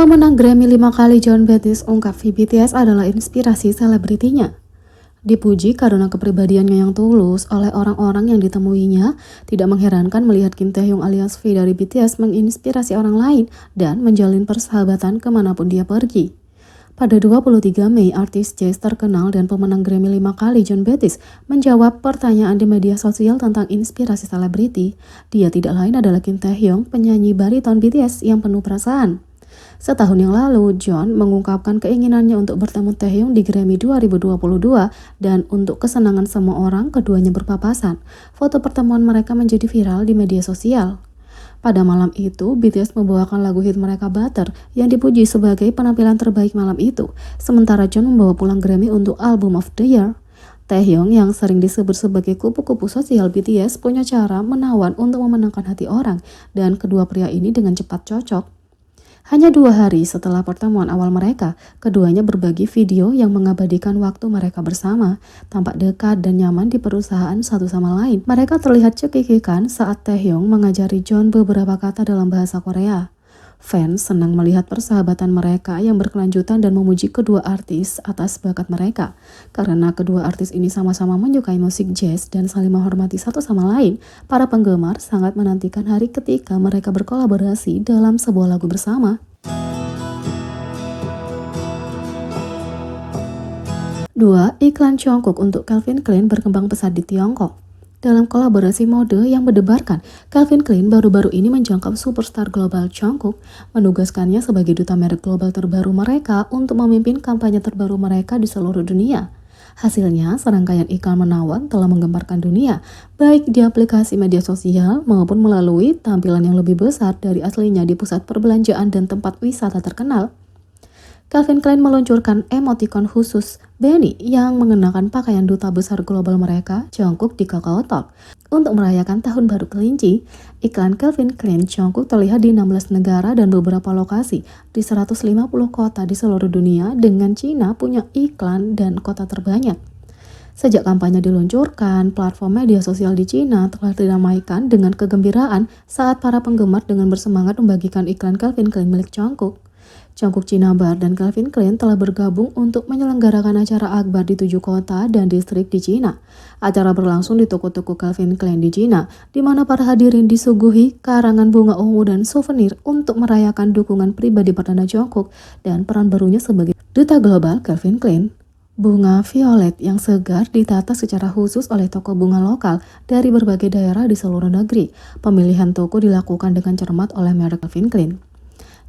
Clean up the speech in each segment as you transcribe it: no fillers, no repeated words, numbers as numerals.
Pemenang Grammy 5 kali Jon Batiste ungkap BTS adalah inspirasi selebritinya. Dipuji karena kepribadiannya yang tulus oleh orang-orang yang ditemuinya, tidak mengherankan melihat Kim Taehyung alias V dari BTS menginspirasi orang lain dan menjalin persahabatan kemanapun dia pergi. Pada 23 Mei, artis jazz terkenal dan pemenang Grammy 5 kali Jon Batiste menjawab pertanyaan di media sosial tentang inspirasi selebriti. Dia tidak lain adalah Kim Taehyung, penyanyi bariton BTS yang penuh perasaan. Setahun yang lalu, Jon mengungkapkan keinginannya untuk bertemu Taehyung di Grammy 2022 dan untuk kesenangan semua orang, keduanya berpapasan. Foto pertemuan mereka menjadi viral di media sosial. Pada malam itu, BTS membawakan lagu hit mereka Butter yang dipuji sebagai penampilan terbaik malam itu, sementara Jon membawa pulang Grammy untuk Album of the Year. Taehyung yang sering disebut sebagai kupu-kupu sosial BTS punya cara menawan untuk memenangkan hati orang, dan kedua pria ini dengan cepat cocok. Hanya 2 hari setelah pertemuan awal mereka, keduanya berbagi video yang mengabadikan waktu mereka bersama, tampak dekat dan nyaman di perusahaan satu sama lain. Mereka terlihat cekikikan saat Taehyung mengajari Jon beberapa kata dalam bahasa Korea. Fans senang melihat persahabatan mereka yang berkelanjutan dan memuji kedua artis atas bakat mereka. Karena kedua artis ini sama-sama menyukai musik jazz dan saling menghormati satu sama lain, para penggemar sangat menantikan hari ketika mereka berkolaborasi dalam sebuah lagu bersama. 2. Iklan Jungkook untuk Calvin Klein berkembang pesat di Tiongkok. Dalam kolaborasi mode yang mendebarkan, Calvin Klein baru-baru ini menjangkau superstar global Jungkook, menugaskannya sebagai duta merek global terbaru mereka untuk memimpin kampanye terbaru mereka di seluruh dunia. Hasilnya, serangkaian iklan menawan telah menggemparkan dunia, baik di aplikasi media sosial maupun melalui tampilan yang lebih besar dari aslinya di pusat perbelanjaan dan tempat wisata terkenal. Calvin Klein meluncurkan emoticon khusus Benny yang mengenakan pakaian duta besar global mereka, Jungkook, di Kakao Talk. Untuk merayakan Tahun Baru Kelinci, iklan Calvin Klein Jungkook terlihat di 16 negara dan beberapa lokasi di 150 kota di seluruh dunia, dengan Cina punya iklan dan kota terbanyak. Sejak kampanye diluncurkan, platform media sosial di Cina telah diramaikan dengan kegembiraan saat para penggemar dengan bersemangat membagikan iklan Calvin Klein milik Jungkook. Jungkook China Bar dan Calvin Klein telah bergabung untuk menyelenggarakan acara akbar di 7 kota dan distrik di Cina. Acara berlangsung di toko-toko Calvin Klein di Cina, di mana para hadirin disuguhi karangan bunga ungu dan souvenir untuk merayakan dukungan pribadi perdana Jungkook dan peran barunya sebagai duta global Calvin Klein. Bunga violet yang segar ditata secara khusus oleh toko bunga lokal dari berbagai daerah di seluruh negeri. Pemilihan toko dilakukan dengan cermat oleh merek Calvin Klein.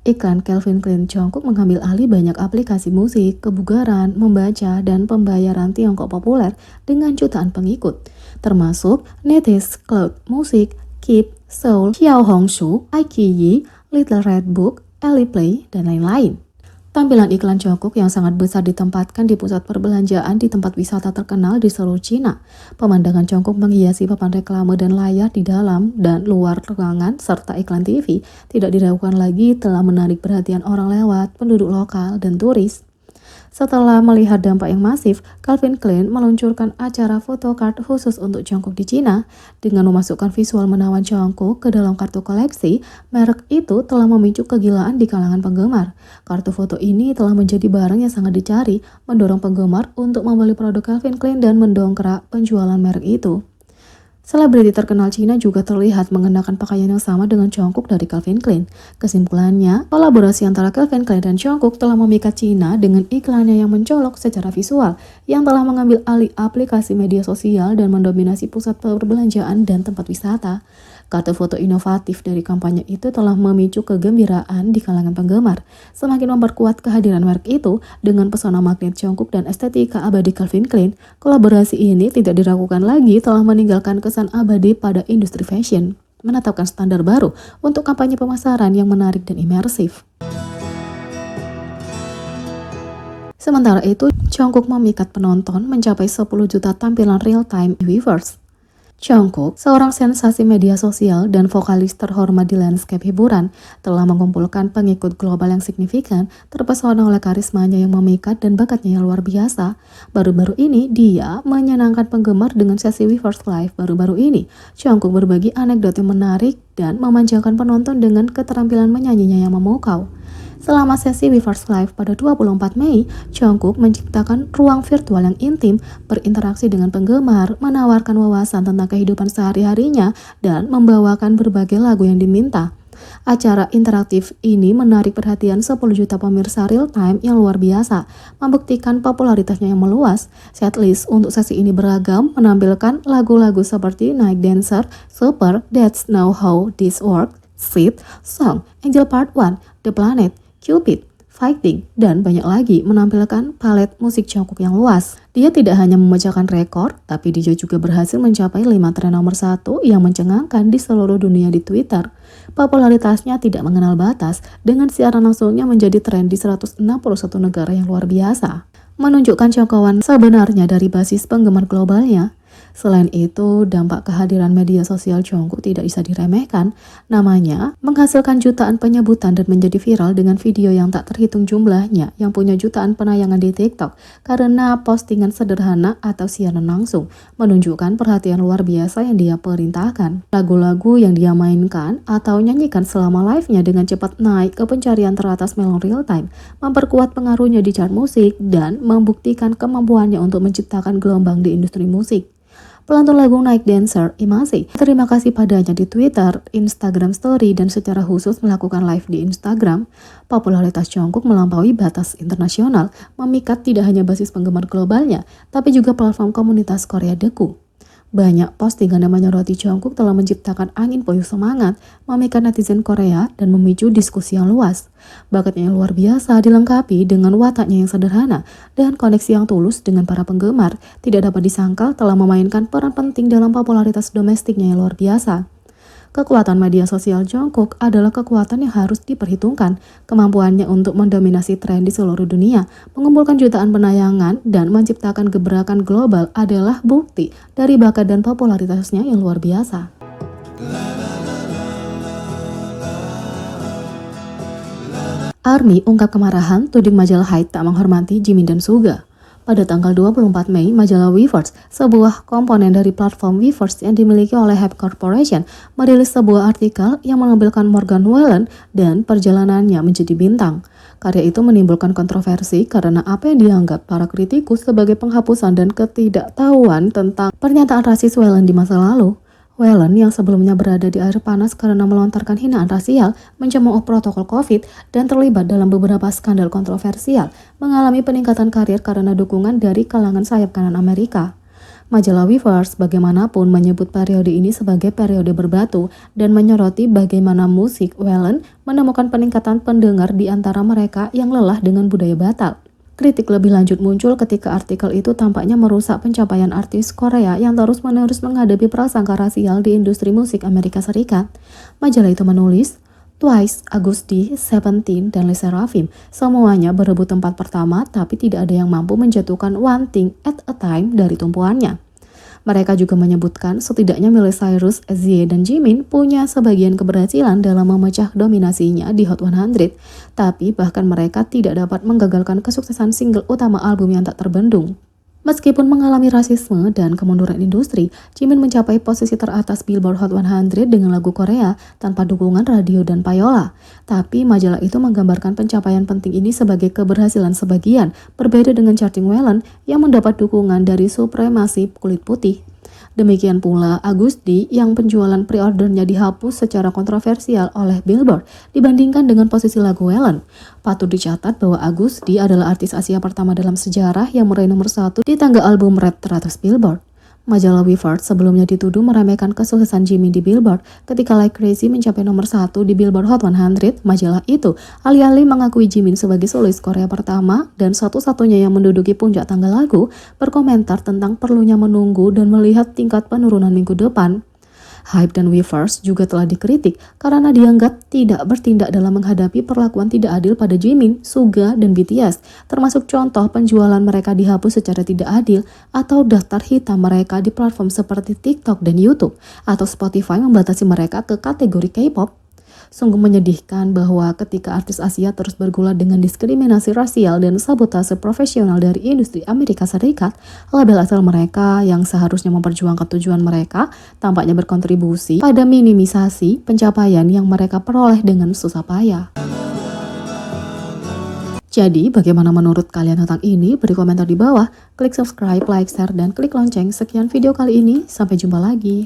Iklan Calvin Klein Jungkook mengambil alih banyak aplikasi musik, kebugaran, membaca, dan pembayaran Tiongkok populer dengan jutaan pengikut, termasuk NetEase, Cloud Music, Keep, Soul, Xiaohongshu, iQIYI, Little Red Book, Alipay, dan lain-lain. Tampilan iklan Jungkook yang sangat besar ditempatkan di pusat perbelanjaan di tempat wisata terkenal di seluruh Cina. Pemandangan Jungkook menghiasi papan reklame dan layar di dalam dan luar ruangan serta iklan TV tidak diragukan lagi telah menarik perhatian orang lewat, penduduk lokal, dan turis. Setelah melihat dampak yang masif, Calvin Klein meluncurkan acara photocard khusus untuk Jungkook di Cina. Dengan memasukkan visual menawan Jungkook ke dalam kartu koleksi, merek itu telah memicu kegilaan di kalangan penggemar. Kartu foto ini telah menjadi barang yang sangat dicari, mendorong penggemar untuk membeli produk Calvin Klein dan mendongkrak penjualan merek itu. Selebriti terkenal Cina juga terlihat mengenakan pakaian yang sama dengan Jungkook dari Calvin Klein. Kesimpulannya, kolaborasi antara Calvin Klein dan Jungkook telah memikat Cina dengan iklannya yang mencolok secara visual, yang telah mengambil alih aplikasi media sosial dan mendominasi pusat perbelanjaan dan tempat wisata. Kartu foto inovatif dari kampanye itu telah memicu kegembiraan di kalangan penggemar, semakin memperkuat kehadiran merek itu dengan pesona magnet Jungkook dan estetika abadi Calvin Klein. Kolaborasi ini tidak diragukan lagi telah meninggalkan kesan abadi pada industri fashion, menetapkan standar baru untuk kampanye pemasaran yang menarik dan imersif. Sementara itu, Jungkook memikat penonton mencapai 10 juta tampilan real-time viewers. Jungkook, seorang sensasi media sosial dan vokalis terhormat di lanskap hiburan, telah mengumpulkan pengikut global yang signifikan, terpesona oleh karismanya yang memikat dan bakatnya yang luar biasa. Baru-baru ini, dia menyenangkan penggemar dengan sesi Weverse Live. Baru-baru ini, Jungkook berbagi anekdot yang menarik dan memanjakan penonton dengan keterampilan menyanyinya yang memukau. Selama sesi Weverse Live pada 24 Mei, Jungkook menciptakan ruang virtual yang intim, berinteraksi dengan penggemar, menawarkan wawasan tentang kehidupan sehari-harinya, dan membawakan berbagai lagu yang diminta. Acara interaktif ini menarik perhatian 10 juta pemirsa real-time yang luar biasa, membuktikan popularitasnya yang meluas. Setlist untuk sesi ini beragam, menampilkan lagu-lagu seperti Night Dancer, Super, That's Now How This Works, Sweet, Song, Angel Part 1, The Planet, Cupid, Fighting, dan banyak lagi menampilkan palet musik Jungkook yang luas. Dia tidak hanya memecahkan rekor, tapi dia juga berhasil mencapai 5 tren nomor 1 yang mencengangkan di seluruh dunia di Twitter. Popularitasnya tidak mengenal batas, dengan siaran langsungnya menjadi tren di 161 negara yang luar biasa, menunjukkan jangkauan sebenarnya dari basis penggemar globalnya. Selain itu, dampak kehadiran media sosial Jungkook tidak bisa diremehkan. Namanya menghasilkan jutaan penyebutan dan menjadi viral dengan video yang tak terhitung jumlahnya yang punya jutaan penayangan di TikTok karena postingan sederhana atau siaran langsung, menunjukkan perhatian luar biasa yang dia perintahkan. Lagu-lagu yang dia mainkan atau nyanyikan selama live-nya dengan cepat naik ke pencarian teratas Melon Real Time, memperkuat pengaruhnya di chart musik dan membuktikan kemampuannya untuk menciptakan gelombang di industri musik. Pelantun lagu Night Dancer, Imasi, terima kasih padanya di Twitter, Instagram Story, dan secara khusus melakukan live di Instagram. Popularitas Jungkook melampaui batas internasional, memikat tidak hanya basis penggemar globalnya, tapi juga platform komunitas Korea Deku. Banyak postingan yang menyoroti Jungkook telah menciptakan angin puyuh semangat, memikat netizen Korea, dan memicu diskusi yang luas. Bakatnya yang luar biasa dilengkapi dengan wataknya yang sederhana dan koneksi yang tulus dengan para penggemar, tidak dapat disangkal telah memainkan peran penting dalam popularitas domestiknya yang luar biasa. Kekuatan media sosial Jungkook adalah kekuatan yang harus diperhitungkan. Kemampuannya untuk mendominasi tren di seluruh dunia, mengumpulkan jutaan penayangan, dan menciptakan gebrakan global adalah bukti dari bakat dan popularitasnya yang luar biasa. ARMY ungkap kemarahan tuding majalah Hype tak menghormati Jimin dan Suga. Pada tanggal 24 Mei, majalah Weverse, sebuah komponen dari platform Weverse yang dimiliki oleh Hype Corporation, merilis sebuah artikel yang menampilkan Morgan Wallen dan perjalanannya menjadi bintang. Karya itu menimbulkan kontroversi karena apa yang dianggap para kritikus sebagai penghapusan dan ketidaktahuan tentang pernyataan rasis Wallen di masa lalu. Wallen yang sebelumnya berada di air panas karena melontarkan hinaan rasial, mencemooh protokol COVID, dan terlibat dalam beberapa skandal kontroversial, mengalami peningkatan karir karena dukungan dari kalangan sayap kanan Amerika. Majalah Weverse bagaimanapun menyebut periode ini sebagai periode berbatu dan menyoroti bagaimana musik Wallen menemukan peningkatan pendengar di antara mereka yang lelah dengan budaya batal. Kritik lebih lanjut muncul ketika artikel itu tampaknya merusak pencapaian artis Korea yang terus-menerus menghadapi prasangka rasial di industri musik Amerika Serikat. Majalah itu menulis, Twice, Agus D, Seventeen, dan Le Sserafim semuanya berebut tempat pertama tapi tidak ada yang mampu menjatuhkan One Thing at a Time dari tumpuannya. Mereka juga menyebutkan setidaknya Miley Cyrus, Zy, dan Jimin punya sebagian keberhasilan dalam memecah dominasinya di Hot 100, tapi bahkan mereka tidak dapat menggagalkan kesuksesan single utama album yang tak terbendung. Meskipun mengalami rasisme dan kemunduran industri, Jimin mencapai posisi teratas Billboard Hot 100 dengan lagu Korea tanpa dukungan radio dan payola. Tapi majalah itu menggambarkan pencapaian penting ini sebagai keberhasilan sebagian, berbeda dengan charting Wallen yang mendapat dukungan dari supremasi kulit putih. Demikian pula Agus D yang penjualan pre-ordernya dihapus secara kontroversial oleh Billboard dibandingkan dengan posisi lagu Wallen. Patut dicatat bahwa Agus D adalah artis Asia pertama dalam sejarah yang meraih nomor 1 di tangga album rap teratas Billboard. Majalah Weverse sebelumnya dituduh meremehkan kesuksesan Jimin di Billboard ketika Like Crazy mencapai nomor 1 di Billboard Hot 100. Majalah itu alih-alih mengakui Jimin sebagai solis Korea pertama dan satu-satunya yang menduduki puncak tangga lagu, berkomentar tentang perlunya menunggu dan melihat tingkat penurunan minggu depan. Hype dan Weverse juga telah dikritik karena dianggap tidak bertindak dalam menghadapi perlakuan tidak adil pada Jimin, Suga, dan BTS, termasuk contoh penjualan mereka dihapus secara tidak adil atau daftar hitam mereka di platform seperti TikTok dan YouTube, atau Spotify membatasi mereka ke kategori K-pop. Sungguh menyedihkan bahwa ketika artis Asia terus bergulat dengan diskriminasi rasial dan sabotase profesional dari industri Amerika Serikat, label asal mereka yang seharusnya memperjuangkan tujuan mereka tampaknya berkontribusi pada minimisasi pencapaian yang mereka peroleh dengan susah payah. Jadi, bagaimana menurut kalian tentang ini? Beri komentar di bawah, klik subscribe, like, share, dan klik lonceng. Sekian video kali ini, sampai jumpa lagi.